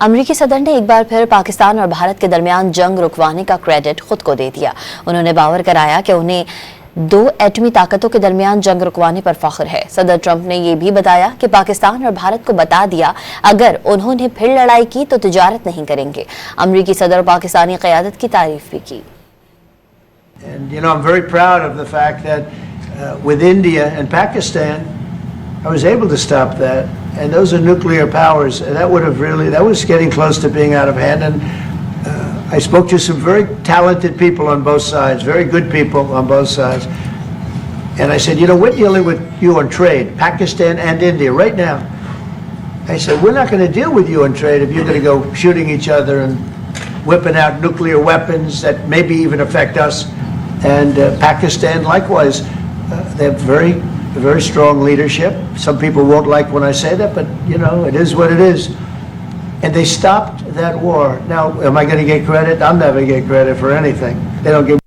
امریکی صدر نے ایک بار پھر پاکستان اور بھارت کے درمیان جنگ رکوانے کا کریڈٹ خود کو دے دیا۔ انہوں نے باور کرایا کہ انہیں دو ایٹمی طاقتوں کے درمیان جنگ رکوانے پر فخر ہے۔ صدر ٹرمپ نے یہ بھی بتایا کہ پاکستان اور بھارت کو بتا دیا اگر انہوں نے پھر لڑائی کی تو تجارت نہیں کریں گے۔ امریکی صدر پاکستانی قیادت کی تعریف بھی کی۔ And you know, I'm very proud of the fact that with India and Pakistan, I was able to stop that. And those are nuclear powers. And that was getting close to being out of hand. And I spoke to some very talented people on both sides, very good people on both sides. And I said, you know, we're dealing with you on trade, Pakistan and India right now. I said, we're not going to deal with you on trade if you're going to go shooting each other and whipping out nuclear weapons that maybe even affect us. And Pakistan, likewise, they have very strong leadership. Some people won't like when I say that, but you know, it is what it is. And they stopped that war. Now, am I going to get credit? I'm never going to get credit for anything. They don't give